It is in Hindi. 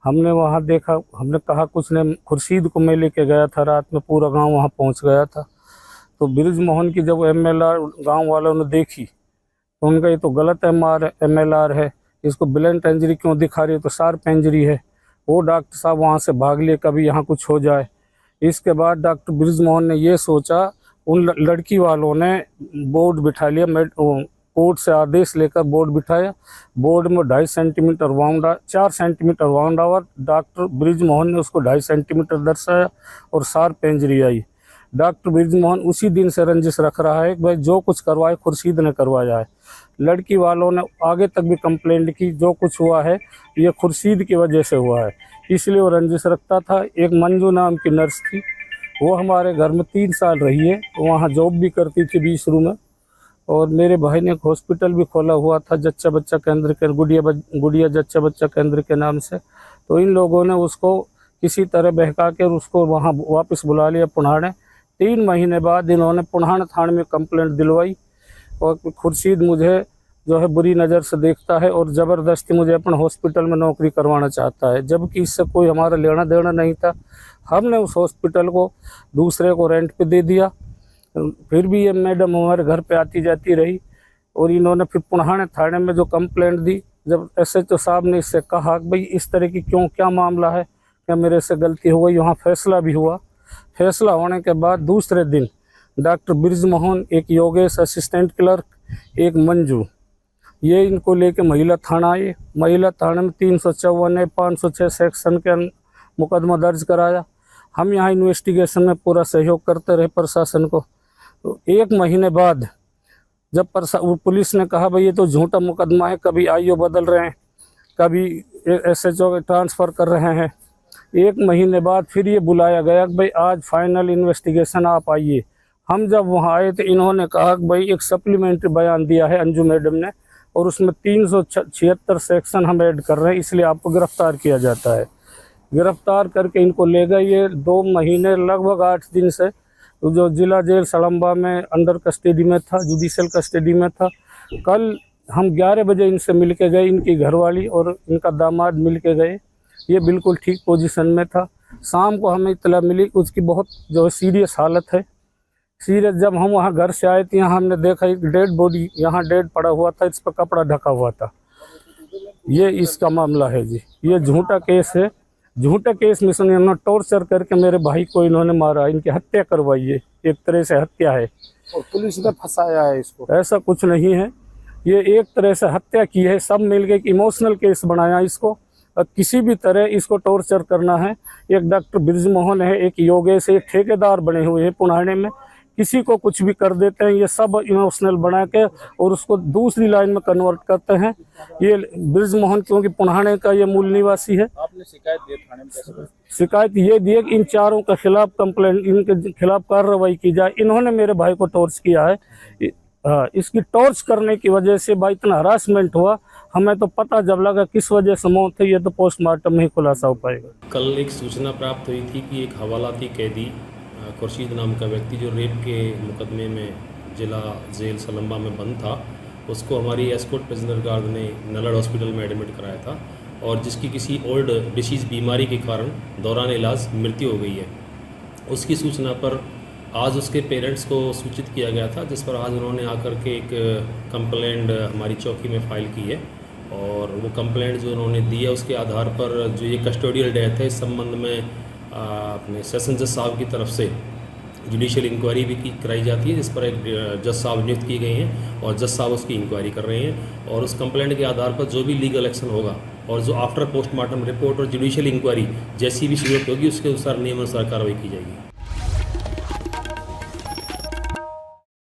हमने वहाँ देखा, हमने कहा कुछ ने, खुर्शीद को मैं लेके गया था रात में, पूरा गांव वहाँ पहुँच गया था। तो बृजमोहन की जब MLR गांव वालों ने देखी तो उनका ये तो गलत MLR है, इसको ब्लंट इंजरी क्यों दिखा रही है, तो शार्प इंजरी है। वो डॉक्टर साहब वहाँ से भाग लिए, कभी यहाँ कुछ हो जाए। इसके बाद डॉक्टर बृजमोहन ने ये सोचा, उन लड़की वालों ने बोर्ड बिठा लिया, कोर्ट से आदेश लेकर बोर्ड बिठाया। बोर्ड में 2.5 सेंटीमीटर वाउंड, 4 सेंटीमीटर वाउंड आवर, डॉक्टर बृजमोहन ने उसको 2.5 सेंटीमीटर दर्शाया और शार्प इंजरी आई। डॉक्टर बृजमोहन उसी दिन से रंजिश रख रहा है कि भाई जो कुछ करवाए खुर्शीद ने करवाया है। लड़की वालों ने आगे तक भी कंप्लेंट की, जो कुछ हुआ है ये खुर्शीद की वजह से हुआ है, इसलिए वो रंजिश रखता था। एक मंजू नाम की नर्स थी, वो हमारे घर में 3 साल रही है, वहाँ जॉब भी करती थी 20 में। और मेरे भाई ने एक हॉस्पिटल भी खोला हुआ था जच्चा बच्चा केंद्र के, गुड़िया जच्चा बच्चा केंद्र के नाम से। तो इन लोगों ने उसको किसी तरह बहका कर उसको वहाँ वापस बुला लिया पुणाने। 3 महीने बाद इन्होंने पुणान थाने में कंप्लेंट दिलवाई और खुर्शीद मुझे जो है बुरी नज़र से देखता है और ज़बरदस्ती मुझे अपने हॉस्पिटल में नौकरी करवाना चाहता है, जबकि इससे कोई हमारा लेना देना नहीं था। हमने उस हॉस्पिटल को दूसरे को रेंट पे दे दिया। फिर भी ये मैडम हमारे घर पे आती जाती रही और इन्होंने फिर पुणाने थाने में जो कंप्लेंट दी, जब SHO साहब ने इससे कहा कि भाई इस तरह की क्यों, क्या मामला है, क्या मेरे से गलती हो गई, वहाँ फैसला भी हुआ। फैसला होने के बाद दूसरे दिन डॉक्टर बृजमोहन, एक योगेश असिस्टेंट क्लर्क, एक मंजू, ये इनको लेके महिला थाना आए। महिला थाने में 354 506 सेक्शन के मुकदमा दर्ज कराया। हम यहाँ इन्वेस्टिगेशन में पूरा सहयोग करते रहे प्रशासन को। तो 1 महीने बाद जब पुलिस ने कहा भाई ये तो झूठा मुकदमा है, कभी IO बदल रहे हैं, कभी SHO ट्रांसफ़र कर रहे हैं। 1 महीने बाद फिर ये बुलाया गया कि भाई आज फाइनल इन्वेस्टिगेशन आप आइए। हम जब वहाँ आए तो इन्होंने कहा कि भाई एक सप्लीमेंट्री बयान दिया है अंजू मैडम ने और उसमें 376 सेक्शन हम ऐड कर रहे हैं, इसलिए आपको गिरफ्तार किया जाता है। गिरफ्तार करके इनको ले गए। ये 2 महीने लगभग 8 दिन से जो जिला जेल सड़म्बा में अंडर कस्टडी में था, जुडिशियल कस्टडी में था। कल हम 11 बजे इनसे मिल के गए, इनकी घरवाली और इनका दामाद मिल के गए। ये बिल्कुल ठीक पोजीशन में था। शाम को हमें इत्तला मिली कि उसकी बहुत जो है सीरियस हालत है। सीरियस जब हम वहाँ घर से आए थे, यहाँ हमने देखा एक डेड बॉडी यहाँ डेड पड़ा हुआ था, इस पर कपड़ा ढका हुआ था। ये इसका मामला है जी, ये झूठा केस है। झूठे केस में इन्होंने टॉर्चर करके मेरे भाई को इन्होंने मारा, इनकी हत्या करवाई है, एक तरह से हत्या है। और पुलिस ने फंसाया है इसको? ऐसा कुछ नहीं है, ये एक तरह से हत्या की है। सब मिलके एक इमोशनल केस बनाया इसको, किसी भी तरह इसको टॉर्चर करना है। एक डॉक्टर बृजमोहन है, एक योगेश, एक ठेकेदार बने हुए हैं पुणाने में, किसी को कुछ भी कर देते हैं। ये सब इमोशनल बना के और उसको दूसरी लाइन में कन्वर्ट करते हैं। ये बृजमोहन क्योंकि पुणाने का ये मूल निवासी है। आपने शिकायत दी थाने में? कैसे शिकायत ये दी है कि इन चारों के खिलाफ कंप्लेंट, इनके खिलाफ कार्रवाई की जाए। इन्होंने मेरे भाई को टॉर्च किया है। हाँ, इसकी टॉर्च करने की वजह से भाई इतना हरासमेंट हुआ। हमें तो पता जब लगा किस वजह से मौत है, ये तो पोस्टमार्टम में ही खुलासा हो पाएगा। कल एक सूचना प्राप्त हुई थी कि एक हवालाती कैदी खुर्शीद नाम का व्यक्ति जो रेप के मुकदमे में जिला जेल सलम्बा में बंद था, उसको हमारी एस्कॉर्ट प्रिजनर गार्ड ने नलड़ हॉस्पिटल में एडमिट कराया था और जिसकी किसी ओल्ड डिसीज़ बीमारी के कारण दौरान इलाज मृत्यु हो गई है। उसकी सूचना पर आज उसके पेरेंट्स को सूचित किया गया था, जिस पर आज उन्होंने आकर के एक कंप्लेंट हमारी चौकी में फ़ाइल की है और वो कंप्लेंट जो उन्होंने दी है उसके आधार पर जो ये कस्टोडियल डेथ है, इस संबंध में अपने सेशन जज साहब की तरफ से जुडिशियल इंक्वायरी भी कराई जाती है, जिस पर एक जज साहब नियुक्त किए गए हैं और जज साहब उसकी इंक्वायरी कर रहे हैं। और उस कंप्लेंट के आधार पर जो भी लीगल एक्शन होगा और जो आफ्टर पोस्टमार्टम रिपोर्ट और जुडिशियल इंक्वायरी जैसी भी जरूरत होगी उसके अनुसार नियमानुसार कार्रवाई की जाएगी।